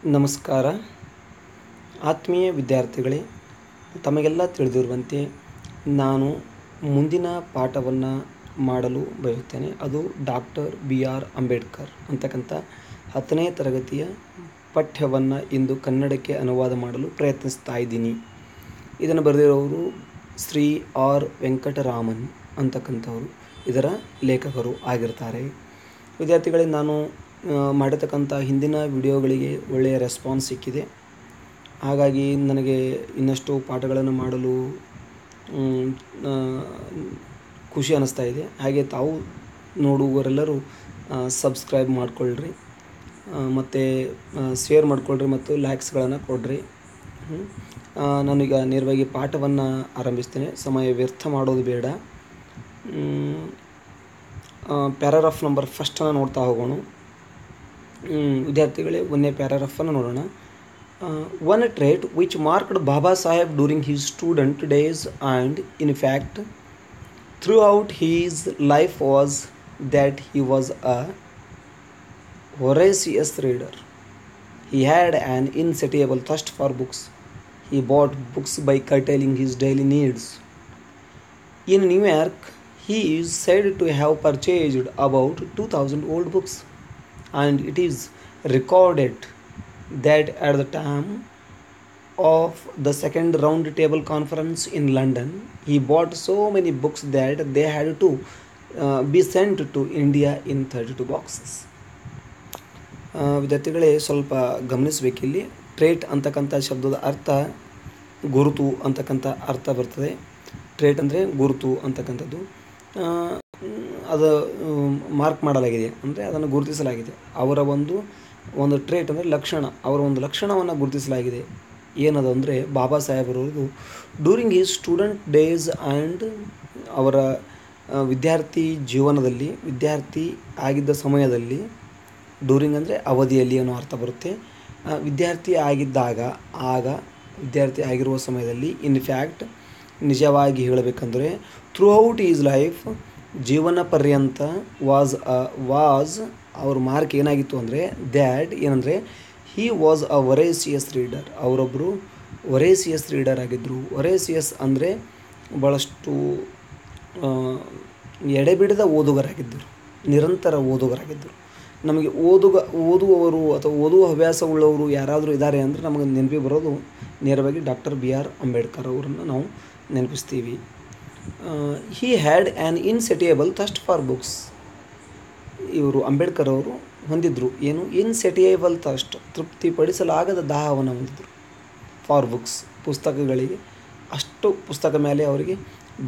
ನಮಸ್ಕಾರ ಆತ್ಮೀಯ ವಿದ್ಯಾರ್ಥಿಗಳೇ, ತಮಗೆಲ್ಲ ತಿಳಿದಿರುವಂತೆ ನಾನು ಮುಂದಿನ ಪಾಠವನ್ನು ಮಾಡಲು ಬಯಸುತ್ತೇನೆ. ಅದು ಡಾಕ್ಟರ್ BR ಅಂಬೇಡ್ಕರ್ ಅಂತಕ್ಕಂಥ 10ನೇ ತರಗತಿಯ ಪಠ್ಯವನ್ನು ಇಂದು ಕನ್ನಡಕ್ಕೆ ಅನುವಾದ ಮಾಡಲು ಪ್ರಯತ್ನಿಸ್ತಾ ಇದ್ದೀನಿ. ಇದನ್ನು ಬರೆದಿರೋರು ಶ್ರೀ ಆರ್ ವೆಂಕಟರಾಮನ್ ಅಂತಕ್ಕಂಥವರು ಇದರ ಲೇಖಕರು ಆಗಿರ್ತಾರೆ. ವಿದ್ಯಾರ್ಥಿಗಳೇ, ನಾನು ಮಾಡಿರ್ತಕ್ಕಂಥ ಹಿಂದಿನ ವಿಡಿಯೋಗಳಿಗೆ ಒಳ್ಳೆಯ ರೆಸ್ಪಾನ್ಸ್ ಸಿಕ್ಕಿದೆ. ಹಾಗಾಗಿ ನನಗೆ ಇನ್ನಷ್ಟು ಪಾಠಗಳನ್ನು ಮಾಡಲು ಖುಷಿ ಅನ್ನಿಸ್ತಾ ಇದೆ. ಹಾಗೆ ತಾವು ನೋಡುವವರೆಲ್ಲರೂ ಸಬ್ಸ್ಕ್ರೈಬ್ ಮಾಡಿಕೊಳ್ಳ್ರಿ, ಮತ್ತು ಶೇರ್ ಮಾಡಿಕೊಳ್ಳ್ರಿ ಮತ್ತು ಲೈಕ್ಸ್ಗಳನ್ನು ಕೊಡ್ರಿ. ನಾನೀಗ ನೇರವಾಗಿ ಪಾಠವನ್ನು ಆರಂಭಿಸ್ತೇನೆ. ಸಮಯ ವ್ಯರ್ಥ ಮಾಡೋದು ಬೇಡ. ಪ್ಯಾರಾಗ್ರಾಫ್ ನಂಬರ್ ಫಸ್ಟನ್ನು ನೋಡ್ತಾ ಹೋಗೋಣ. ವಿದ್ಯಾರ್ಥಿಗಳೇ, ಒಂದನೇ ಪ್ಯಾರಾಗ್ರಾಫನ್ನು ನೋಡೋಣ. One trait which marked Baba Saheb during his student days and in fact throughout his life was that he was a voracious reader. He had an insatiable thirst for books. He bought books by curtailing his daily needs. In New York, he is said to have purchased about 2,000 old books, and it is recorded that at the time of the second round table conference in London, he bought so many books that they had to be sent to India in 32 boxes. ವಿದ್ಯಾರ್ಥಿಗಳೇ, ಸ್ವಲ್ಪ ಗಮನಿಸಬೇಕಿಲ್ಲಿ. Trait ಅಂತಕ್ಕಂಥ ಶಬ್ದದ ಅರ್ಥ ಗುರುತು ಅಂತಕ್ಕಂಥ ಅರ್ಥ ಬರ್ತದೆ. Trait ಅಂದರೆ ಗುರುತು ಅಂತಕ್ಕಂಥದ್ದು. ಅದು ಮಾರ್ಕ್ ಮಾಡಲಾಗಿದೆ ಅಂದರೆ ಅದನ್ನು ಗುರುತಿಸಲಾಗಿದೆ. ಅವರ ಒಂದು ಟ್ರೇಟ್ ಅಂದರೆ ಲಕ್ಷಣ, ಅವರ ಒಂದು ಲಕ್ಷಣವನ್ನು ಗುರುತಿಸಲಾಗಿದೆ. ಏನದು ಅಂದರೆ ಬಾಬಾ ಸಾಹೇಬರವ್ರದ್ದು during his student days and ಅವರ ವಿದ್ಯಾರ್ಥಿ ಜೀವನದಲ್ಲಿ, ವಿದ್ಯಾರ್ಥಿ ಆಗಿದ್ದ ಸಮಯದಲ್ಲಿ, ಡ್ಯೂರಿಂಗ್ ಅಂದರೆ ಅವಧಿಯಲ್ಲಿ ಅನ್ನೋ ಅರ್ಥ ಬರುತ್ತೆ. ವಿದ್ಯಾರ್ಥಿ ಆಗಿದ್ದಾಗ, ವಿದ್ಯಾರ್ಥಿ ಆಗಿರುವ ಸಮಯದಲ್ಲಿ, ಇನ್ ಫ್ಯಾಕ್ಟ್ ನಿಜವಾಗಿ ಹೇಳಬೇಕಂದ್ರೆ ಥ್ರೂ ಔಟ್ ಈಸ್ ಲೈಫ್, ಜೀವನ ಪರ್ಯಂತ, ವಾಸ್ ಅವ್ರ ಮಾರ್ಕ್ ಏನಾಗಿತ್ತು ಅಂದರೆ ದ್ಯಾಟ್ ಏನಂದರೆ ಹಿ ವಾಸ್ ಅ ವೊರೇಸಿಯಸ್ ರೀಡರ್. ಅವರೊಬ್ಬರು ವೊರೇಸಿಯಸ್ ರೀಡರ್ ಆಗಿದ್ದರು. ವೊರೇಸಿಯಸ್ ಅಂದರೆ ಭಾಳಷ್ಟು ಎಡೆಬಿಡದ ಓದುಗರಾಗಿದ್ದರು, ನಿರಂತರ ಓದುಗರಾಗಿದ್ದರು. ನಮಗೆ ಓದುವವರು ಅಥವಾ ಓದುವ ಹವ್ಯಾಸವುಳ್ಳವರು ಯಾರಾದರೂ ಇದ್ದಾರೆ ಅಂದರೆ ನಮಗೆ ನೆನಪಿ ಬರೋದು ನೇರವಾಗಿ ಡಾಕ್ಟರ್ BR ಅಂಬೇಡ್ಕರ್ ಅವರನ್ನು ನಾವು ನೆನಪಿಸ್ತೀವಿ. He had an insatiable thirst for books. ಇವರು ಅಂಬೇಡ್ಕರ್ ಅವರು ಹೊಂದಿದ್ರು ಏನು? ಇನ್ಸೆಟಿಯಬಲ್ ಥಸ್ಟ್, ತೃಪ್ತಿಪಡಿಸಲಾಗದ ದಾಹವನ್ನು ಹೊಂದಿದ್ರು. ಫಾರ್ ಬುಕ್ಸ್, ಪುಸ್ತಕಗಳಿಗೆ. ಅಷ್ಟು ಪುಸ್ತಕ ಮೇಲೆ ಅವರಿಗೆ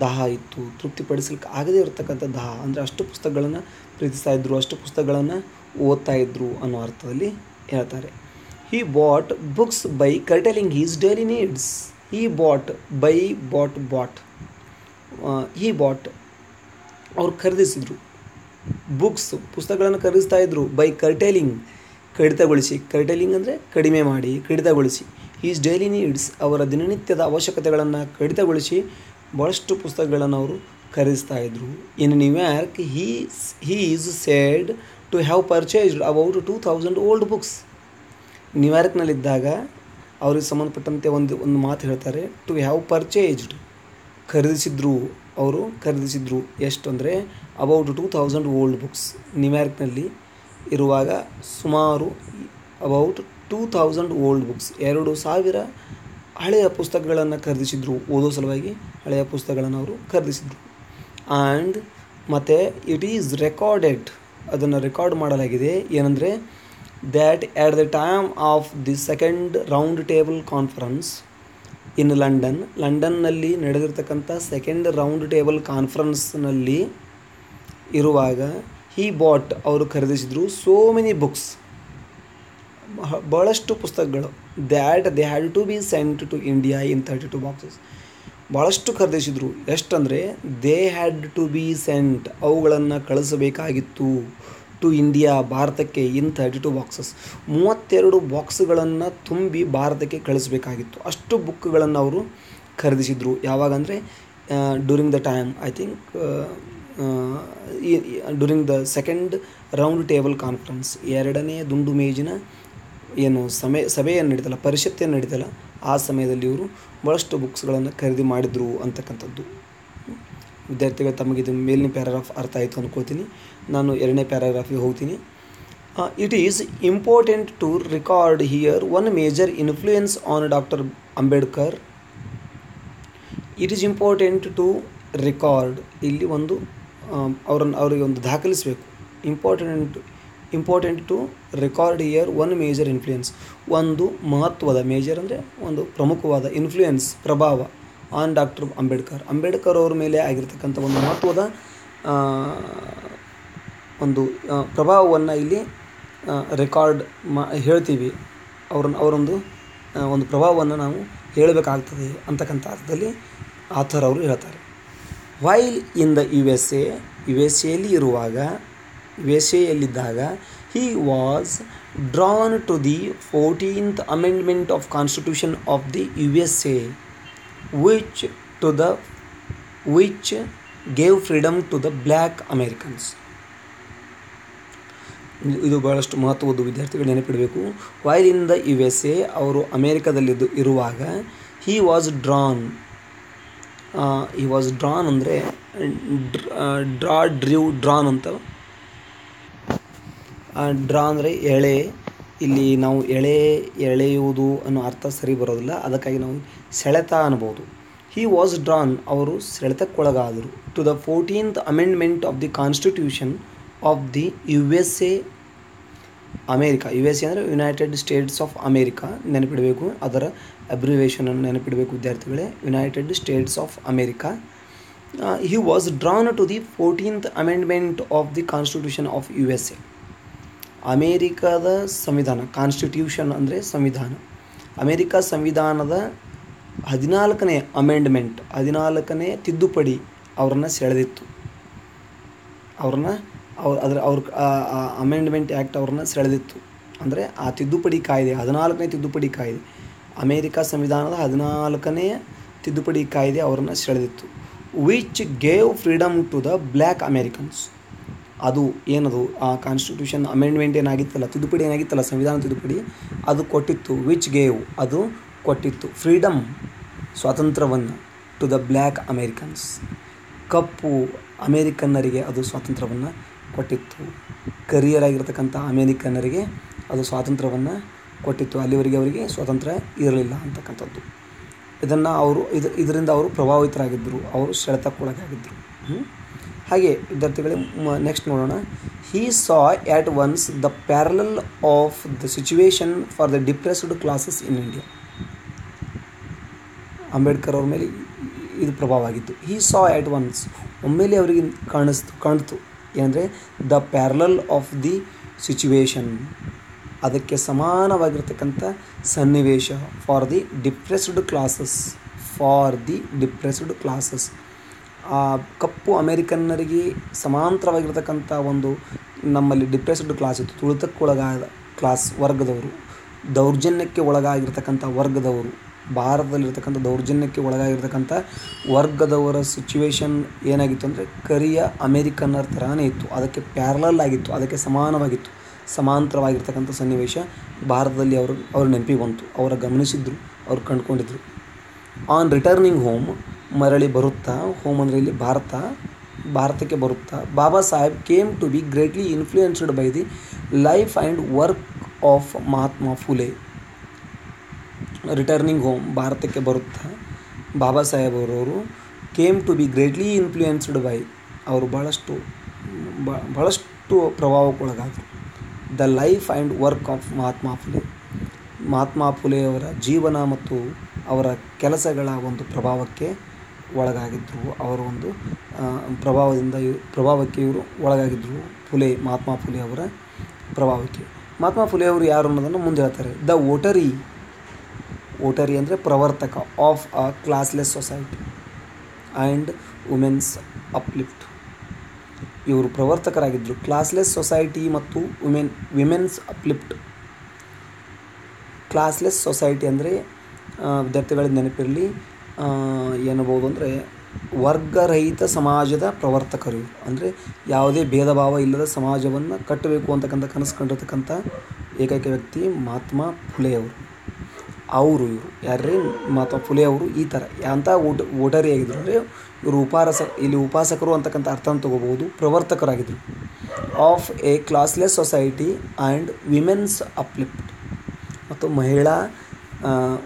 ದಾಹ ಇತ್ತು. ತೃಪ್ತಿಪಡಿಸಲಿಕ್ಕೆ ಆಗದೇ ಇರತಕ್ಕಂಥ ದಾಹ ಅಂದರೆ ಅಷ್ಟು ಪುಸ್ತಕಗಳನ್ನು ಪ್ರೀತಿಸ್ತಾ ಇದ್ದರು, ಅಷ್ಟು ಪುಸ್ತಕಗಳನ್ನು ಓದ್ತಾ ಇದ್ದರು ಅನ್ನೋ ಅರ್ಥದಲ್ಲಿ ಹೇಳ್ತಾರೆ. He bought books by curtailing his daily needs. He bought ಅವ್ರು ಖರೀದಿಸಿದ್ರು. ಬುಕ್ಸ್, ಪುಸ್ತಕಗಳನ್ನು ಖರೀದಿಸ್ತಾ ಇದ್ದರು. ಬೈ ಕರ್ಟೆಲಿಂಗ್, ಕಡಿತಗೊಳಿಸಿ. ಕರ್ಟೆಲಿಂಗ್ ಅಂದರೆ ಕಡಿಮೆ ಮಾಡಿ, ಕಡಿತಗೊಳಿಸಿ. ಹೀಸ್ ಡೈಲಿ ನೀಡ್ಸ್, ಅವರ ದಿನನಿತ್ಯದ ಅವಶ್ಯಕತೆಗಳನ್ನು ಕಡಿತಗೊಳಿಸಿ ಭಾಳಷ್ಟು ಪುಸ್ತಕಗಳನ್ನು ಅವರು ಖರೀದಿಸ್ತಾ ಇದ್ದರು. In New York he is said to have purchased about 2,000 old books. ನ್ಯೂಯಾರ್ಕ್ನಲ್ಲಿದ್ದಾಗ ಅವ್ರಿಗೆ ಸಂಬಂಧಪಟ್ಟಂತೆ ಒಂದು ಮಾತು ಹೇಳ್ತಾರೆ. ಟು ಹ್ಯಾವ್ ಪರ್ಚೇಸ್ಡ್, ಅವರು ಖರೀದಿಸಿದ್ರು. ಎಷ್ಟು ಅಂದರೆ ಅಬೌಟ್ 2,000 ಓಲ್ಡ್ ಬುಕ್ಸ್. ನ್ಯೂಯಾರ್ಕ್ನಲ್ಲಿ ಇರುವಾಗ ಸುಮಾರು ಅಬೌಟ್ 2,000 ಓಲ್ಡ್ ಬುಕ್ಸ್, 2,000 ಹಳೆಯ ಪುಸ್ತಕಗಳನ್ನು ಖರೀದಿಸಿದ್ರು. ಓದೋ ಸಲುವಾಗಿ ಹಳೆಯ ಪುಸ್ತಕಗಳನ್ನು ಅವರು ಖರೀದಿಸಿದ್ರು. ಆ್ಯಂಡ್ ಮತ್ತು ಇಟ್ ಈಸ್ ರೆಕಾರ್ಡೆಡ್, ಅದನ್ನು ರೆಕಾರ್ಡ್ ಮಾಡಲಾಗಿದೆ. ಏನಂದರೆ that at the time of the second round table conference in ಲಂಡನ್ನಲ್ಲಿ ನಡೆದಿರ್ತಕ್ಕಂಥ ಸೆಕೆಂಡ್ ರೌಂಡ್ ಟೇಬಲ್ ಕಾನ್ಫರೆನ್ಸ್ನಲ್ಲಿ ಇರುವಾಗ ಅವರು ಖರೀದಿಸಿದರು ಸೋ ಮೆನಿ ಬುಕ್ಸ್, ಭಾಳಷ್ಟು ಪುಸ್ತಕಗಳು. That they had to be sent to India in 32 boxes. ಭಾಳಷ್ಟು ಖರೀದಿಸಿದರು. ಎಷ್ಟಂದರೆ they had to be sent, ಅವುಗಳನ್ನು ಕಳಿಸಬೇಕಾಗಿತ್ತು ಟು ಇಂಡಿಯಾ, ಭಾರತಕ್ಕೆ, ಇನ್ 32 ಬಾಕ್ಸಸ್, 32 ಬಾಕ್ಸ್ಗಳನ್ನು ತುಂಬಿ ಭಾರತಕ್ಕೆ ಕಳಿಸಬೇಕಾಗಿತ್ತು. ಅಷ್ಟು ಬುಕ್ಗಳನ್ನು ಅವರು ಖರೀದಿಸಿದರು. ಯಾವಾಗಂದರೆ during the time, I think during the second round table conference, ಎರಡನೇ ದುಂಡು ಮೇಜಿನ ಏನು ಸಭೆ ಏನು ನಡೀತಲ್ಲ, ಪರಿಷತ್ತು ಏನು ನಡೀತಲ್ಲ, ಆ ಸಮಯದಲ್ಲಿ ಇವರು ಭಾಳಷ್ಟು ಬುಕ್ಸ್ಗಳನ್ನು ಖರೀದಿ ಮಾಡಿದರು ಅಂತಕ್ಕಂಥದ್ದು. ವಿದ್ಯಾರ್ಥಿಗಳು ತಮಗೆ ಇದು ಮೇಲಿನ ಪ್ಯಾರಾಗ್ರಾಫ್ ಅರ್ಥ ಆಯಿತು ಅಂದ್ಕೊಳ್ತೀನಿ. ನಾನು ಎರಡನೇ ಪ್ಯಾರಾಗ್ರಾಫಿಗೆ ಹೋಗ್ತೀನಿ. It is important to record here one major influence on doctor Ambedkar. It is important to record, ಇಲ್ಲಿ ಒಂದು ಅವರಿಗೆ ಒಂದು ದಾಖಲಿಸಬೇಕು. Important to record here one major influence, ಒಂದು ಮಹತ್ವದ, ಮೇಜರ್ ಅಂದರೆ ಒಂದು ಪ್ರಮುಖವಾದ, ಇನ್ಫ್ಲೂಯೆನ್ಸ್ ಪ್ರಭಾವ ಆನ್ ಡಾಕ್ಟರ್ ಅಂಬೇಡ್ಕರ್ ಅವ್ರ ಮೇಲೆ ಆಗಿರ್ತಕ್ಕಂಥ ಒಂದು ಮಹತ್ವದ ಒಂದು ಪ್ರಭಾವವನ್ನು ಇಲ್ಲಿ ರೆಕಾರ್ಡ್ ಹೇಳ್ತೀವಿ. ಅವರೊಂದು ಒಂದು ಪ್ರಭಾವವನ್ನು ನಾವು ಹೇಳಬೇಕಾಗ್ತದೆ ಅಂತಕ್ಕಂಥ ಅರ್ಥದಲ್ಲಿ ಆಥರ್ ಅವರು ಹೇಳ್ತಾರೆ. While in the U S ಎಲ್ಲಿದ್ದಾಗ he was drawn to the 14th amendment of Constitution of the USA which gave freedom to the black Americans. ಇದು ಬಹಳಷ್ಟು ಮಹತ್ವದ್ದು, ವಿದ್ಯಾರ್ಥಿಗಳು ನೆನಪಿಡಬೇಕು. ವೈಲ್ ಇನ್ ದ USA, ಅವರು ಅಮೇರಿಕಾದಲ್ಲಿದ್ದು ಇರುವಾಗ he was drawn ಅಂದರೆ drawn ಅಂತ. Draw ಅಂದರೆ ಎಳೆ, ಇಲ್ಲಿ ನಾವು ಎಳೆಯುವುದು ಅನ್ನೋ ಅರ್ಥ ಸರಿ ಬರೋದಿಲ್ಲ, ಅದಕ್ಕಾಗಿ ನಾವು ಸೆಳೆತ ಅನ್ಬೋದು. ಹಿ ವಾಸ್ ಡ್ರಾನ್, ಅವರು ಸೆಳೆತಕ್ಕೊಳಗಾದರು. To the 14th amendment of the constitution of the USA, America. USA ಅಂದರೆ ಯುನೈಟೆಡ್ ಸ್ಟೇಟ್ಸ್ ಆಫ್ ಅಮೇರಿಕಾ, ನೆನಪಿಡಬೇಕು. ಅದರ ಅಬ್ರಿವೇಷನನ್ನು ನೆನಪಿಡಬೇಕು ವಿದ್ಯಾರ್ಥಿಗಳೇ, United States of America. He was drawn to the 14th amendment of the constitution of USA. ಅಮೇರಿಕಾದ ಸಂವಿಧಾನ, constitution ಅಂದರೆ ಸಂವಿಧಾನ, ಅಮೇರಿಕಾ ಸಂವಿಧಾನದ 14ನೇ ಅಮೆಂಡ್ಮೆಂಟ್, 14ನೇ ತಿದ್ದುಪಡಿ ಅವರನ್ನು ಸೆಳೆದಿತ್ತು. ಅವ್ರ ಅಮೆಂಡ್ಮೆಂಟ್ ಆ್ಯಕ್ಟ್ ಅವ್ರನ್ನ ಸೆಳೆದಿತ್ತು. ಅಂದರೆ ಆ ತಿದ್ದುಪಡಿ ಕಾಯ್ದೆ, 14ನೇ ತಿದ್ದುಪಡಿ ಕಾಯ್ದೆ, ಅಮೇರಿಕಾ ಸಂವಿಧಾನದ 14ನೇ ತಿದ್ದುಪಡಿ ಕಾಯ್ದೆ ಅವರನ್ನು ಸೆಳೆದಿತ್ತು. Which gave freedom to the black Americans. ಅದು ಏನದು, ಆ ಕಾನ್ಸ್ಟಿಟ್ಯೂಷನ್ ಅಮೆಂಡ್ಮೆಂಟ್ ಏನಾಗಿತ್ತಲ್ಲ, ತಿದ್ದುಪಡಿ ಏನಾಗಿತ್ತಲ್ಲ, ಸಂವಿಧಾನ ತಿದ್ದುಪಡಿ, ಅದು ಕೊಟ್ಟಿತ್ತು. ವಿಚ್ ಗೇವ್, ಅದು ಕೊಟ್ಟಿತ್ತು. ಫ್ರೀಡಮ್, ಸ್ವಾತಂತ್ರ್ಯವನ್ನು, ಟು ದ ಬ್ಲ್ಯಾಕ್ ಅಮೇರಿಕನ್ಸ್, ಕಪ್ಪು ಅಮೇರಿಕನ್ನರಿಗೆ ಅದು ಸ್ವಾತಂತ್ರ್ಯವನ್ನು ಕೊಟ್ಟಿತ್ತು. ಕರಿಯರಾಗಿರ್ತಕ್ಕಂಥ ಅಮೇರಿಕನ್ನರಿಗೆ ಅದು ಸ್ವಾತಂತ್ರ್ಯವನ್ನು ಕೊಟ್ಟಿತ್ತು. ಅಲ್ಲಿವರೆಗೆ ಅವರಿಗೆ ಸ್ವಾತಂತ್ರ್ಯ ಇರಲಿಲ್ಲ ಅಂತಕ್ಕಂಥದ್ದು. ಇದರಿಂದ ಅವರು ಪ್ರಭಾವಿತರಾಗಿದ್ದರು, ಅವರು ಸೆಳೆತಕ್ಕೊಳಗಾಗಿದ್ದರು. ಹಾಗೆ ವಿದ್ಯಾರ್ಥಿಗಳೇ ನೆಕ್ಸ್ಟ್ ನೋಡೋಣ. He saw at once the parallel of the situation for the depressed classes in India. Ambedkar ಅವ್ರ ಮೇಲೆ ಇದು ಪ್ರಭಾವ ಆಗಿತ್ತು. ಹಿ ಸಾ ಆಟ್ ಒನ್ಸ್, ಒಮ್ಮೆಲೆ ಅವರಿಗೆ ಕಾಣಿಸ್ತು ಏನಂದರೆ the parallel of the situation, ಅದಕ್ಕೆ ಸಮಾನವಾಗಿರ್ತಕ್ಕಂಥ ಸನ್ನಿವೇಶ. ಫಾರ್ ದಿ ಡಿಪ್ರೆಸ್ಡ್ ಕ್ಲಾಸಸ್, ಆ ಕಪ್ಪು ಅಮೇರಿಕನ್ನರಿಗೆ ಸಮಾಂತರವಾಗಿರ್ತಕ್ಕಂಥ ಒಂದು ನಮ್ಮಲ್ಲಿ ಡಿಪ್ರೆಸ್ಡ್ ಕ್ಲಾಸ್ ಇತ್ತು, ತುಳಿತಕ್ಕೊಳಗಾದ ಕ್ಲಾಸ್, ವರ್ಗದವರು, ದೌರ್ಜನ್ಯಕ್ಕೆ ಒಳಗಾಗಿರ್ತಕ್ಕಂಥ ವರ್ಗದವರು, ಭಾರತದಲ್ಲಿರ್ತಕ್ಕಂಥ ದೌರ್ಜನ್ಯಕ್ಕೆ ಒಳಗಾಗಿರ್ತಕ್ಕಂಥ ವರ್ಗದವರ ಸಿಚುವೇಶನ್ ಏನಾಗಿತ್ತು ಅಂದರೆ ಕರಿಯ ಅಮೇರಿಕನ್ನರ ಥರನೇ ಇತ್ತು. ಅದಕ್ಕೆ ಪ್ಯಾರಲಲ್ ಆಗಿತ್ತು, ಅದಕ್ಕೆ ಸಮಾನವಾಗಿತ್ತು, ಸಮಾಂತರವಾಗಿರ್ತಕ್ಕಂಥ ಸನ್ನಿವೇಶ ಭಾರತದಲ್ಲಿ ಅವರು ನೆನಪಿಗೆ ಬಂತು, ಅವರ ಗಮನಿಸಿದ್ರು, ಅವರು ಕಂಡುಕೊಂಡಿದ್ರು. ಆನ್ ರಿಟರ್ನಿಂಗ್ ಹೋಮ್, ಮರಳಿ ಬರುತ್ತಾ, ಹೋಮ್ ಅಂದರೆ ಇಲ್ಲಿ ಭಾರತಕ್ಕೆ ಬರುತ್ತಾ, Baba Saheb came to be greatly influenced by the life and work of Mahatma Phule. Returning home, ಭಾರತಕ್ಕೆ ಬರುತ್ತಾ, ಬಾಬಾ ಸಾಹೇಬ್ ಅವರವರು came to be greatly influenced by, ಅವರು ಬಹಳಷ್ಟು ಪ್ರಭಾವಕ್ಕೊಳಗಾದರು. The life and work of Mahatma ಫುಲೆಯವರ ಜೀವನ ಮತ್ತು ಅವರ ಕೆಲಸಗಳ ಒಂದು ಪ್ರಭಾವಕ್ಕೆ ಒಳಗಾಗಿದ್ದರು. ಅವರ ಒಂದು ಪ್ರಭಾವಕ್ಕೆ ಇವರು ಒಳಗಾಗಿದ್ದರು. ಮಹಾತ್ಮ ಫುಲೆ ಅವರ ಪ್ರಭಾವಕ್ಕೆ. ಮಹಾತ್ಮ ಫುಲೆ ಅವರು ಯಾರು ಅನ್ನೋದನ್ನು ಮುಂದೆ ಹೇಳ್ತಾರೆ. ದ ವೋಟರಿ ಅಂದರೆ ಪ್ರವರ್ತಕ of a classless society and women's uplift. ಇವರು ಪ್ರವರ್ತಕರಾಗಿದ್ದರು ಕ್ಲಾಸ್ಲೆಸ್ ಸೊಸೈಟಿ ಮತ್ತು ವಿಮೆನ್ಸ್ ಅಪ್ಲಿಫ್ಟ್. ಕ್ಲಾಸ್ಲೆಸ್ ಸೊಸೈಟಿ ಅಂದರೆ ವಿದ್ಯಾರ್ಥಿಗಳಿಗೆ ನೆನಪಿರಲಿ, ಏನಬಹುದು ಅಂದರೆ ವರ್ಗರಹಿತ ಸಮಾಜದ ಪ್ರವರ್ತಕರು. ಅಂದರೆ ಯಾವುದೇ ಭೇದ ಭಾವ ಇಲ್ಲದ ಸಮಾಜವನ್ನು ಕಟ್ಟಬೇಕು ಅಂತಕ್ಕಂಥ ಕನಸು ಕಂಡಿರ್ತಕ್ಕಂಥ ಏಕೈಕ ವ್ಯಕ್ತಿ ಮಹಾತ್ಮ ಫುಲೆಯವರು. ಅವರು ಇವರು ಯಾರ್ರೀ? ಮಹಾತ್ಮ ಫುಲೆ ಅವರು ಈ ಥರ ಅಂಥ ಓಟರಿ ಆಗಿದ್ರು. ಅಂದರೆ ಇವರು ಇಲ್ಲಿ ಉಪಾಸಕರು ಅಂತಕ್ಕಂಥ ಅರ್ಥವನ್ನು ತೊಗೋಬೋದು. ಪ್ರವರ್ತಕರಾಗಿದ್ದರು of a classless society and women's uplift. ಮತ್ತು ಮಹಿಳಾ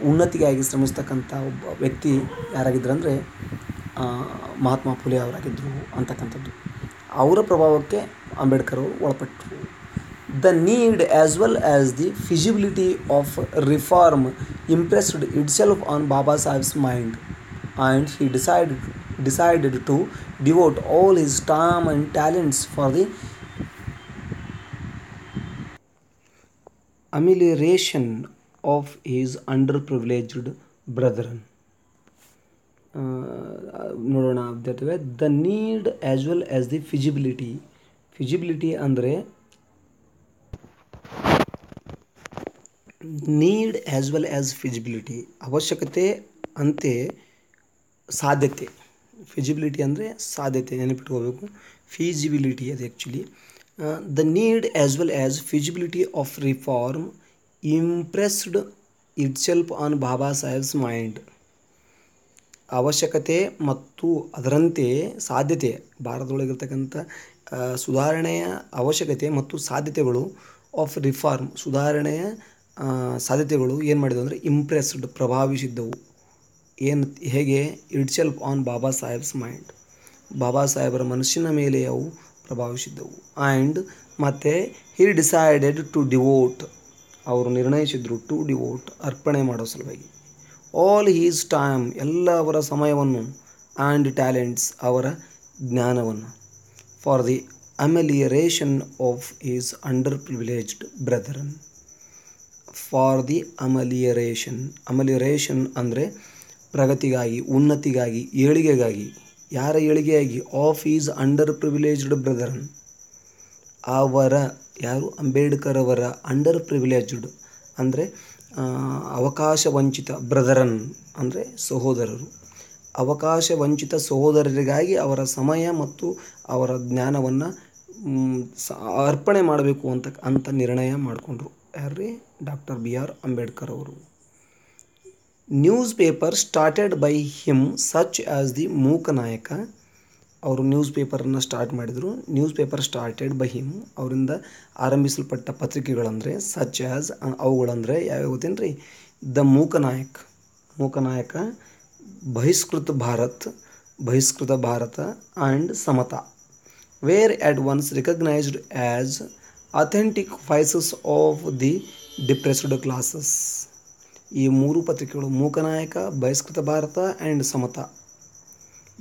ಉನ್ನತಿಗಾಗಿ ಶ್ರಮಿಸ್ತಕ್ಕಂಥ ಒಬ್ಬ ವ್ಯಕ್ತಿ ಯಾರಾಗಿದ್ದರು ಅಂದರೆ ಮಹಾತ್ಮ ಫುಲೆ ಅವರಾಗಿದ್ದರು ಅಂತಕ್ಕಂಥದ್ದು. ಅವರ ಪ್ರಭಾವಕ್ಕೆ ಅಂಬೇಡ್ಕರ್ ಅವರು ಒಳಪಟ್ಟರು. The need as well as the feasibility of reform impressed itself on Baba Saheb's mind and he decided to devote all his time and talents for the amelioration of his underprivileged brethren. ನೋಡೋಣ ವಿದ್ಯಾರ್ಥಿಗಳೇ, the need as well as the feasibility ಅಂದರೆ need as well as feasibility, ಅವಶ್ಯಕತೆ ಅಂತೆ ಸಾಧ್ಯತೆ. Feasibility ಅಂದರೆ ಸಾಧ್ಯತೆ, ನೆನಪಿಟ್ಕೋಬೇಕು. Feasibility ಅದು actually. The need as well as feasibility of reform impressed itself on Baba Saheb's mind. ಅವಶ್ಯಕತೆ ಮತ್ತು ಅದರಂತೆ ಸಾಧ್ಯತೆ, ಭಾರತದೊಳಗಿರ್ತಕ್ಕಂಥ ಸುಧಾರಣೆಯ ಅವಶ್ಯಕತೆ ಮತ್ತು ಸಾಧ್ಯತೆಗಳು ಆಫ್ ರಿಫಾರ್ಮ್, ಸುಧಾರಣೆಯ ಸಾಧ್ಯತೆಗಳು ಏನು ಮಾಡಿದವು ಅಂದರೆ ಇಂಪ್ರೆಸ್ಡ್, ಪ್ರಭಾವಿಸಿದ್ದವು. ಹೇಗೆ? Itself on Baba Saheb's mind, ಬಾಬಾ ಸಾಹೇಬರ ಮನಸ್ಸಿನ ಮೇಲೆ ಅವು ಪ್ರಭಾವಿಸಿದ್ದವು. ಆ್ಯಂಡ್ ಮತ್ತು ಹಿ ಡಿಸೈಡೆಡ್ ಟು ಡಿವೋಟ್, ಅವರು ನಿರ್ಣಯಿಸಿದರು ಟು ಡಿವೋಟ್, ಅರ್ಪಣೆ ಮಾಡೋ ಸಲುವಾಗಿ, ಆಲ್ ಹೀಸ್ ಟೈಮ್, ಎಲ್ಲ ಅವರ ಸಮಯವನ್ನು, ಆ್ಯಂಡ್ ಟ್ಯಾಲೆಂಟ್ಸ್, ಅವರ ಜ್ಞಾನವನ್ನು, for the amelioration of his underprivileged brethren. For the amelioration ಅಂದರೆ ಪ್ರಗತಿಗಾಗಿ, ಉನ್ನತಿಗಾಗಿ, ಏಳಿಗೆಗಾಗಿ. ಯಾರ ಏಳಿಗೆಯಾಗಿ? Of his underprivileged brethren, ಅವರ, ಯಾರು? ಅಂಬೇಡ್ಕರ್ ಅವರ ಅಂಡರ್ ಪ್ರಿವಿಲೇಜ್ಡ್ ಅಂದರೆ ಅವಕಾಶ ವಂಚಿತ, ಬ್ರದರನ್ ಅಂದರೆ ಸಹೋದರರು, ಅವಕಾಶ ವಂಚಿತ ಸಹೋದರರಿಗಾಗಿ ಅವರ ಸಮಯ ಮತ್ತು ಅವರ ಜ್ಞಾನವನ್ನು ಅರ್ಪಣೆ ಮಾಡಬೇಕು ಅಂತ ನಿರ್ಣಯ ಮಾಡಿಕೊಂಡ್ರು. ಯಾರ್ರೀ? ಡಾಕ್ಟರ್ BR ಅಂಬೇಡ್ಕರ್ ಅವರು. Newspaper started by him such as the Mooknayak. ಅವರು ನ್ಯೂಸ್ ಪೇಪರನ್ನು ಸ್ಟಾರ್ಟ್ ಮಾಡಿದರು. Newspaper started by him, ಅವರಿಂದ ಆರಂಭಿಸಲ್ಪಟ್ಟ ಪತ್ರಿಕೆಗಳಂದರೆ ಸಚ್ ಆ್ಯಸ್, ಅವುಗಳಂದರೆ ಯಾವ್ಯಾವ ಗೊತ್ತೇನು ರೀ? The Mooknayak, Bahishkrit Bharat and Samata, were at once recognised as authentic voices of the depressed classes. ಈ ಮೂರು ಪತ್ರಿಕೆಗಳು, ಮೂಕನಾಯಕ, ಬಹಿಷ್ಕೃತ ಭಾರತ ಆ್ಯಂಡ್ ಸಮತಾ,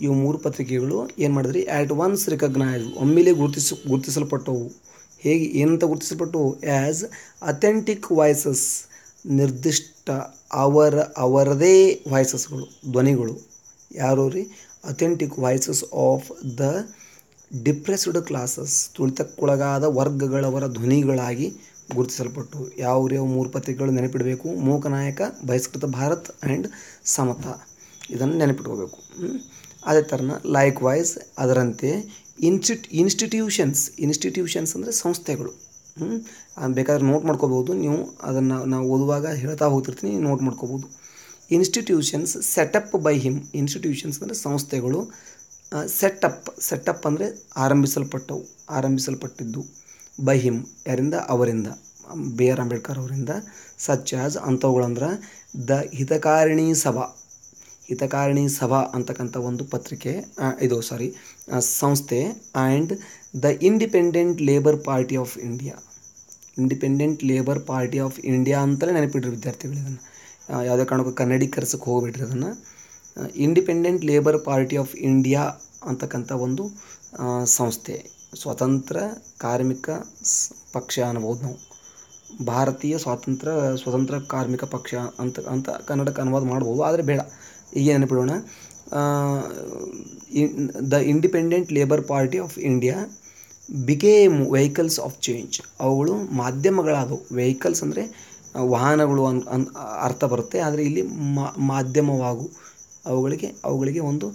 ಇವು ಮೂರು ಪತ್ರಿಕೆಗಳು ಏನು ಮಾಡಿದ್ರಿ? ಆ್ಯಟ್ ಒನ್ಸ್ ರಿಕಗ್ನೈಸ್ಡ್, ಒಮ್ಮೆಲೇ ಗುರುತಿಸಲ್ಪಟ್ಟವು. ಹೇಗೆ? ಏನಂತ ಗುರುತಿಸಲ್ಪಟ್ಟವು? ಆ್ಯಸ್ ಅಥೆಂಟಿಕ್ ವಾಯ್ಸಸ್, ನಿರ್ದಿಷ್ಟ ಅವರದೇ ವಾಯ್ಸಸ್ಗಳು, ಧ್ವನಿಗಳು. ಯಾರು ರೀ? Authentic voices of the depressed classes, ತುಳಿತಕ್ಕೊಳಗಾದ ವರ್ಗಗಳವರ ಧ್ವನಿಗಳಾಗಿ ಗುರುತಿಸಲ್ಪಟ್ಟು. ಯಾವ ಮೂರು ಪತ್ರಿಕೆಗಳು ನೆನಪಿಡಬೇಕು? ಮೂಕನಾಯಕ, ಬಹಿಷ್ಕೃತ ಭಾರತ್ ಆ್ಯಂಡ್ ಸಮತಾ. ಇದನ್ನು ನೆನಪಿಟ್ಕೋಬೇಕು. ಅದೇ ಥರನ ಲೈಕ್ ವೈಸ್ ಅದರಂತೆ ಇನ್ಸ್ಟಿಟ್ಯೂಷನ್ಸ್ ಅಂದರೆ ಸಂಸ್ಥೆಗಳು. ಬೇಕಾದ್ರೆ ನೋಟ್ ಮಾಡ್ಕೋಬೋದು ನೀವು, ಅದನ್ನು ನಾವು ಓದುವಾಗ ಹೇಳ್ತಾ ಹೋಗ್ತಿರ್ತೀನಿ, ನೋಟ್ ಮಾಡ್ಕೋಬೋದು. Institutions set up by him, institutions ಅಂದರೆ ಸಂಸ್ಥೆಗಳು. ಸೆಟಪ್ ಅಂದರೆ ಆರಂಭಿಸಲ್ಪಟ್ಟಿದ್ದು. ಬೈ ಹಿಮ್, ಯಾರಿಂದ? ಅವರಿಂದ, BR ಅಂಬೇಡ್ಕರ್ ಅವರಿಂದ. ಸಚ್ ಆ್ಯಸ್, ಅಂಥವುಗಳಂದ್ರೆ ದ ಹಿತಕಾರಿಣಿ ಸಭಾ ಅಂತಕ್ಕಂಥ ಒಂದು ಪತ್ರಿಕೆ, ಸಂಸ್ಥೆ. And the Independent Labour Party of India, ಅಂತಲೇ ನೆನಪಿಡ್ರಿ ವಿದ್ಯಾರ್ಥಿಗಳು. ಇದನ್ನು ಯಾವುದೇ ಕಾರಣಕ್ಕೂ ಕನ್ನಡೀಕರಿಸಕ್ಕೆ ಹೋಗ್ಬಿಟ್ರಿ. ಅದನ್ನು independent Labour Party of India ಅಂತಕ್ಕಂಥ ಒಂದು ಸಂಸ್ಥೆ, ಸ್ವತಂತ್ರ ಕಾರ್ಮಿಕ ಪಕ್ಷ ಅನ್ನಬಹುದು ನಾವು. ಭಾರತೀಯ ಸ್ವತಂತ್ರ ಕಾರ್ಮಿಕ ಪಕ್ಷ ಅಂತ ಕನ್ನಡಕ್ಕೆ ಅನುವಾದ ಮಾಡ್ಬೋದು, ಆದರೆ ಬೇಡ, ಈಗ ನೆನಪಿಡೋಣ. The Independent Labour Party of India became vehicles of change, ಅವುಗಳು ಮಾಧ್ಯಮಗಳಾದವು. ವೆಹಿಕಲ್ಸ್ ಅಂದರೆ ವಾಹನಗಳು ಅರ್ಥ ಬರುತ್ತೆ, ಆದರೆ ಇಲ್ಲಿ ಮಾಧ್ಯಮವಾಗು, ಅವುಗಳಿಗೆ ಒಂದು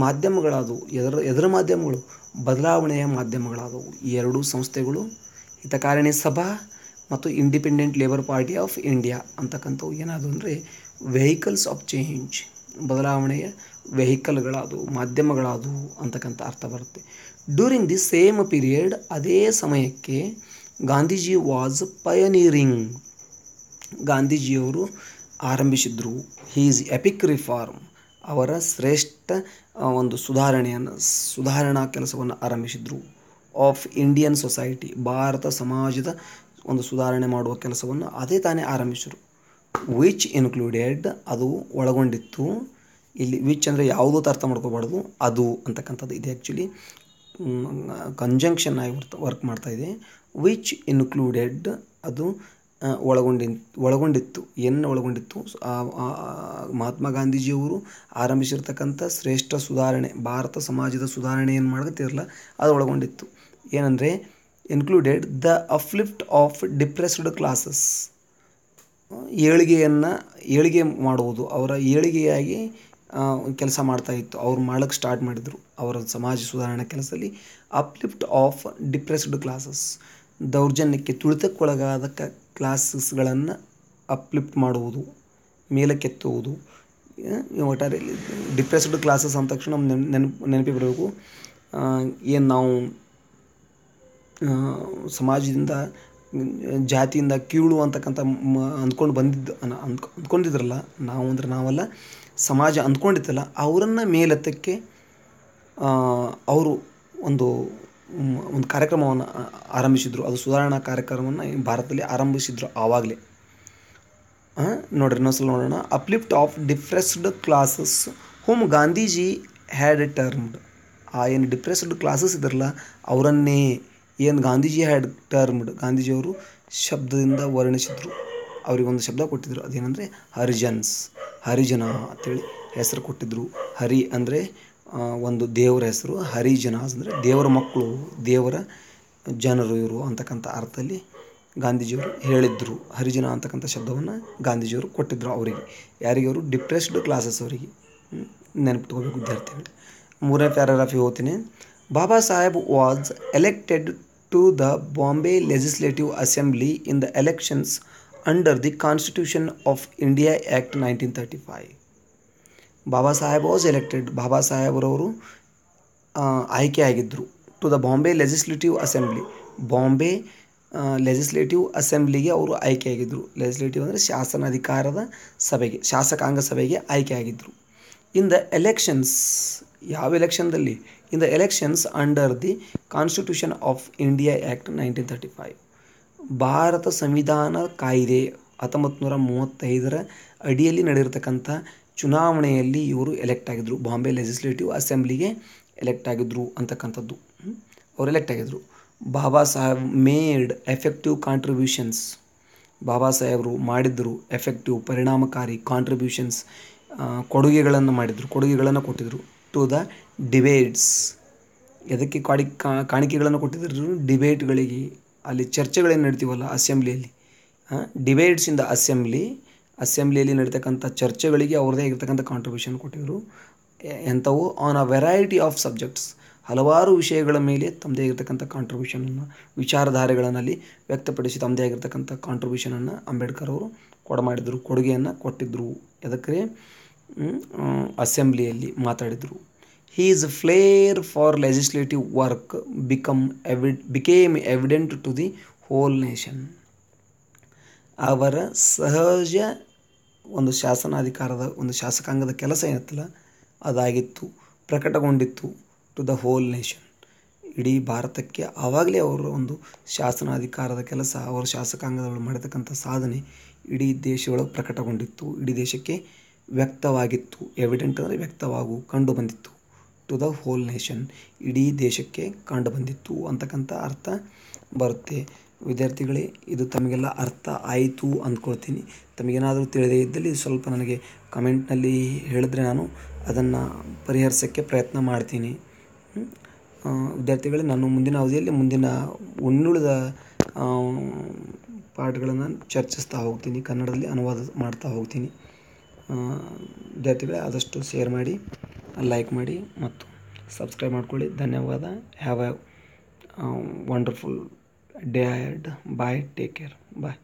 ಮಾಧ್ಯಮಗಳಾದವು. ಎದರ ಮಾಧ್ಯಮಗಳು? ಬದಲಾವಣೆಯ ಮಾಧ್ಯಮಗಳಾದವು. ಈ ಎರಡೂ ಸಂಸ್ಥೆಗಳು, ಹಿತಕಾರಿಣಿ ಸಭಾ ಮತ್ತು Independent Labour Party of India ಅಂತಕ್ಕಂಥವು ಏನಾದವು ಅಂದರೆ ವೆಹಿಕಲ್ಸ್ ಆಫ್ ಚೇಂಜ್, ಬದಲಾವಣೆಯ ವೆಹಿಕಲ್ಗಳಾದವು, ಮಾಧ್ಯಮಗಳಾದವು ಅಂತಕ್ಕಂಥ ಅರ್ಥ ಬರುತ್ತೆ. ಡ್ಯೂರಿಂಗ್ ದಿ ಸೇಮ್ ಪೀರಿಯಡ್, ಅದೇ ಸಮಯಕ್ಕೆ ಗಾಂಧೀಜಿ ವಾಸ್ ಪಯನೀರಿಂಗ್, ಗಾಂಧೀಜಿಯವರು ಆರಂಭಿಸಿದರು. ಹೀಸ್ ಎಪಿಕ್ ರಿಫಾರ್ಮ್, ಅವರ ಶ್ರೇಷ್ಠ ಒಂದು ಸುಧಾರಣಾ ಕೆಲಸವನ್ನು ಆರಂಭಿಸಿದರು. ಆಫ್ ಇಂಡಿಯನ್ ಸೊಸೈಟಿ, ಭಾರತ ಸಮಾಜದ ಒಂದು ಸುಧಾರಣೆ ಮಾಡುವ ಕೆಲಸವನ್ನು ಅದೇ ತಾನೇ ಆರಂಭಿಸಿದರು. ವಿಚ್ ಇನ್ಕ್ಲೂಡೆಡ್, ಅದು ಒಳಗೊಂಡಿತ್ತು. ಇಲ್ಲಿ ವಿಚ್ ಅಂದರೆ ಯಾವುದೂ ಅರ್ಥ ಮಾಡ್ಕೋಬಾರ್ದು, ಅದು ಅಂತಕ್ಕಂಥದ್ದು ಇದೆ. ಆ್ಯಕ್ಚುಲಿ ಕಂಜಂಕ್ಷನ್ ಆಗಿ ವರ್ಕ್ ಮಾಡ್ತಾಯಿದೆ. ವಿಚ್ ಇನ್ಕ್ಲೂಡೆಡ್, ಅದು ಒಳಗೊಂಡಿತ್ತು. ಏನು ಒಳಗೊಂಡಿತ್ತು? ಮಹಾತ್ಮ ಗಾಂಧೀಜಿಯವರು ಆರಂಭಿಸಿರ್ತಕ್ಕಂಥ ಶ್ರೇಷ್ಠ ಸುಧಾರಣೆ, ಭಾರತ ಸಮಾಜದ ಸುಧಾರಣೆ ಏನು ಮಾಡಕತ್ತಿರಲ್ಲ, ಅದು ಒಳಗೊಂಡಿತ್ತು. ಏನಂದರೆ included the uplift of depressed classes, ಏಳಿಗೆ ಮಾಡುವುದು, ಅವರ ಏಳಿಗೆಯಾಗಿ ಕೆಲಸ ಮಾಡ್ತಾಯಿತ್ತು. ಅವ್ರು ಮಾಡೋಕ್ಕೆ ಸ್ಟಾರ್ಟ್ ಮಾಡಿದರು ಅವರ ಸಮಾಜ ಸುಧಾರಣೆ ಕೆಲಸದಲ್ಲಿ. ಅಪ್ಲಿಫ್ಟ್ ಆಫ್ ಡಿಪ್ರೆಸ್ಡ್ ಕ್ಲಾಸಸ್, ದೌರ್ಜನ್ಯಕ್ಕೆ ತುಳಿತಕ್ಕೊಳಗಾದ ಕ್ಲಾಸಸ್ಗಳನ್ನು ಅಪ್ಲಿಫ್ಟ್ ಮಾಡುವುದು, ಮೇಲಕ್ಕೆತ್ತುವುದು. ಒಟ್ಟಾರೆ ಡಿಪ್ರೆಸ್ಡ್ ಕ್ಲಾಸಸ್ ಅಂದ ತಕ್ಷಣ ನಮ್ಮ ನೆನಪಿಗೆ ಬರಬೇಕು, ಏನು ನಾವು ಸಮಾಜದಿಂದ ಜಾತಿಯಿಂದ ಕೀಳು ಅಂತಕ್ಕಂಥ ಅಂದ್ಕೊಂಡಿದ್ರಲ್ಲ ನಾವು, ಅಂದರೆ ನಾವಲ್ಲ, ಸಮಾಜ ಅಂದ್ಕೊಂಡಿತ್ತಲ್ಲ, ಅವರನ್ನು ಮೇಲೆತ್ತಕ್ಕೆ ಅವರು ಒಂದು ಕಾರ್ಯಕ್ರಮವನ್ನು ಆರಂಭಿಸಿದರು. ಅದು ಸುಧಾರಣಾ ಕಾರ್ಯಕ್ರಮವನ್ನು ಭಾರತದಲ್ಲಿ ಆರಂಭಿಸಿದ್ರು ಆವಾಗಲೇ. ನೋಡ್ರಿ ಇನ್ನೊಂದ್ಸಲ ನೋಡೋಣ. Uplift of depressed classes home Gandhiji had termed, ಏನು ಡಿಪ್ರೆಸ್ಡ್ ಕ್ಲಾಸಸ್ ಇದ್ರಲ್ಲ ಅವರನ್ನೇ ಏನು ಗಾಂಧೀಜಿ ಹ್ಯಾಡ್ ಟರ್ಮ್ಡ್, ಗಾಂಧೀಜಿಯವರು ಶಬ್ದದಿಂದ ವರ್ಣಿಸಿದರು. ಅವರಿಗೊಂದು ಶಬ್ದ ಕೊಟ್ಟಿದ್ದರು, ಅದೇನೆಂದರೆ ಹರಿಜನ ಅಂತೇಳಿ ಹೆಸರು ಕೊಟ್ಟಿದ್ದರು. ಹರಿ ಅಂದರೆ ಒಂದು ದೇವರ ಹೆಸರು, ಹರಿಜನ ಅಂದರೆ ದೇವರ ಮಕ್ಕಳು, ದೇವರ ಜನರು ಇವರು ಅಂತಕ್ಕಂಥ ಅರ್ಥದಲ್ಲಿ ಗಾಂಧೀಜಿಯವರು ಹೇಳಿದ್ರು. ಹರಿಜನ ಅಂತಕ್ಕಂಥ ಶಬ್ದವನ್ನು ಗಾಂಧೀಜಿಯವರು ಕೊಟ್ಟಿದ್ದರು ಅವರಿಗೆ. ಯಾರಿಗೆ? ಅವರು ಡಿಪ್ರೆಸ್ಡ್ ಕ್ಲಾಸಸ್ ಅವರಿಗೆ. ನೆನಪಿಟ್ಕೋಬೇಕು ವಿದ್ಯಾರ್ಥಿಗಳು. 3ನೇ ಪ್ಯಾರಾಗ್ರಾಫಿಗೆ ಹೋಗ್ತೀನಿ. Baba Saheb was elected to the Bombay Legislative Assembly in the elections under the constitution of India Act 1935. Baba Saheb was elected, Baba ಸಾಹೇಬ್ರವರು ಆಯ್ಕೆಯಾಗಿದ್ದರು. To the Bombay Legislative Assembly, Bombay Legislative ಅಸೆಂಬ್ಲಿಗೆ ಅವರು ಆಯ್ಕೆಯಾಗಿದ್ದರು. ಲೆಜಿಸ್ಲೇಟಿವ್ ಅಂದರೆ ಶಾಸನಾಧಿಕಾರದ ಸಭೆಗೆ, ಶಾಸಕಾಂಗ ಸಭೆಗೆ ಆಯ್ಕೆಯಾಗಿದ್ದರು. ಇನ್ ದ ಎಲೆಕ್ಷನ್ಸ್, ಯಾವ ಎಲೆಕ್ಷನ್ದಲ್ಲಿ? In the elections under the constitution of India Act 1935, ಭಾರತ ಸಂವಿಧಾನ ಕಾಯ್ದೆ 1935ರ ಅಡಿಯಲ್ಲಿ ನಡೆದಿರ್ತಕ್ಕಂಥ ಚುನಾವಣೆಯಲ್ಲಿ ಇವರು ಎಲೆಕ್ಟ್ ಆಗಿದ್ದರು. ಬಾಂಬೆ ಲೆಜಿಸ್ಲೇಟಿವ್ ಅಸೆಂಬ್ಲಿಗೆ ಎಲೆಕ್ಟ್ ಆಗಿದ್ದರು ಅಂತಕ್ಕಂಥದ್ದು. ಅವರು ಎಲೆಕ್ಟ್ ಆಗಿದ್ದರು. Baba Saheb made effective contributions, ಬಾಬಾ ಸಾಹೇಬರು ಮಾಡಿದ್ದರು ಎಫೆಕ್ಟಿವ್, ಪರಿಣಾಮಕಾರಿ, ಕಾಂಟ್ರಿಬ್ಯೂಷನ್ಸ್, ಕೊಡುಗೆಗಳನ್ನು ಕೊಟ್ಟಿದ್ದರು. ಟು ದ ಡಿಬೇಟ್ಸ್, ಎದಕ್ಕೆ ಕಾಣಿಕೆಗಳನ್ನು ಕೊಟ್ಟಿದ್ದರು? ಡಿಬೇಟ್ಗಳಿಗೆ, ಅಲ್ಲಿ ಚರ್ಚೆಗಳೇನು ನಡೀತೀವಲ್ಲ ಅಸೆಂಬ್ಲಿಯಲ್ಲಿ, ಡಿಬೇಟ್ಸ್ ಇನ್ ದ ಅಸೆಂಬ್ಲಿಯಲ್ಲಿ ನಡೀತಕ್ಕಂಥ ಚರ್ಚೆಗಳಿಗೆ ಅವ್ರದ್ದೇ ಆಗಿರ್ತಕ್ಕಂಥ ಕಾಂಟ್ರಿಬ್ಯೂಷನ್ ಕೊಟ್ಟಿದ್ದರು. ಎಂಥವು? On a variety of subjects, ಹಲವಾರು ವಿಷಯಗಳ ಮೇಲೆ ತಮ್ಮದೇ ಆಗಿರ್ತಕ್ಕಂಥ ಕಾಂಟ್ರಿಬ್ಯೂಷನನ್ನು, ವಿಚಾರಧಾರೆಗಳನ್ನಲ್ಲಿ ವ್ಯಕ್ತಪಡಿಸಿ ತಮ್ಮದೇ ಆಗಿರ್ತಕ್ಕಂಥ ಕಾಂಟ್ರಿಬ್ಯೂಷನನ್ನು ಅಂಬೇಡ್ಕರ್ ಅವರು ಕೊಡಮಾಡಿದರು, ಕೊಡುಗೆಯನ್ನು ಕೊಟ್ಟಿದ್ದರು. ಎದಕ್ಕೆ? ಅಸೆಂಬ್ಲಿಯಲ್ಲಿ ಮಾತಾಡಿದರು. His flair for legislative work became evident to the whole nation, ಅವರ ಸಹಜ ಒಂದು ಶಾಸನಾಧಿಕಾರದ ಒಂದು ಶಾಸಕಾಂಗದ ಕೆಲಸ ಏನಿತ್ತಲ್ಲ ಅದಾಗಿತ್ತು, ಪ್ರಕಟಗೊಂಡಿತ್ತು. ಟು ದ ಹೋಲ್ ನೇಷನ್, ಇಡೀ ಭಾರತಕ್ಕೆ ಆವಾಗಲೇ ಅವರ ಒಂದು ಶಾಸನಾಧಿಕಾರದ ಕೆಲಸ, ಅವರ ಶಾಸಕಾಂಗದೊಳಗೆ ಮಾಡಿರ್ತಕ್ಕಂಥ ಸಾಧನೆ ಇಡೀ ದೇಶದೊಳಗೆ ಪ್ರಕಟಗೊಂಡಿತ್ತು, ಇಡೀ ದೇಶಕ್ಕೆ ವ್ಯಕ್ತವಾಗಿತ್ತು. ಎವಿಡೆಂಟ್ ಅಂದರೆ ವ್ಯಕ್ತವಾಗು, ಕಂಡು ಬಂದಿತ್ತು. ಟು ದ ಹೋಲ್ ನೇಷನ್, ಇಡೀ ದೇಶಕ್ಕೆ ಕಂಡು ಬಂದಿತ್ತು ಅಂತಕ್ಕಂಥ ಅರ್ಥ ಬರುತ್ತೆ. ವಿದ್ಯಾರ್ಥಿಗಳೇ, ಇದು ತಮಗೆಲ್ಲ ಅರ್ಥ ಆಯಿತು ಅಂದ್ಕೊಳ್ತೀನಿ. ತಮಗೇನಾದರೂ ತಿಳಿದೇ ಇದ್ದಲ್ಲಿ ಸ್ವಲ್ಪ ನನಗೆ ಕಮೆಂಟ್ನಲ್ಲಿ ಹೇಳಿದ್ರೆ ನಾನು ಅದನ್ನು ಪರಿಹರಿಸೋಕ್ಕೆ ಪ್ರಯತ್ನ ಮಾಡ್ತೀನಿ. ವಿದ್ಯಾರ್ಥಿಗಳೇ, ನಾನು ಮುಂದಿನ ಅವಧಿಯಲ್ಲಿ ಇನ್ನುಳಿದ ಪಾಠಗಳನ್ನು ಚರ್ಚಿಸ್ತಾ ಹೋಗ್ತೀನಿ, ಕನ್ನಡದಲ್ಲಿ ಅನುವಾದ ಮಾಡ್ತಾ ಹೋಗ್ತೀನಿ. ವಿದ್ಯಾರ್ಥಿಗಳೇ, ಆದಷ್ಟು ಶೇರ್ ಮಾಡಿ, ಲೈಕ್ ಮಾಡಿ ಮತ್ತು ಸಬ್ಸ್ಕ್ರೈಬ್ ಮಾಡ್ಕೊಳ್ಳಿ. ಧನ್ಯವಾದ. ಹ್ಯಾವ್ ಎ ವಂಡರ್ಫುಲ್ ಡೇರ್ಡ್. ಬಾಯ್, ಟೇಕ್ ಕೇರ್, ಬಾಯ್.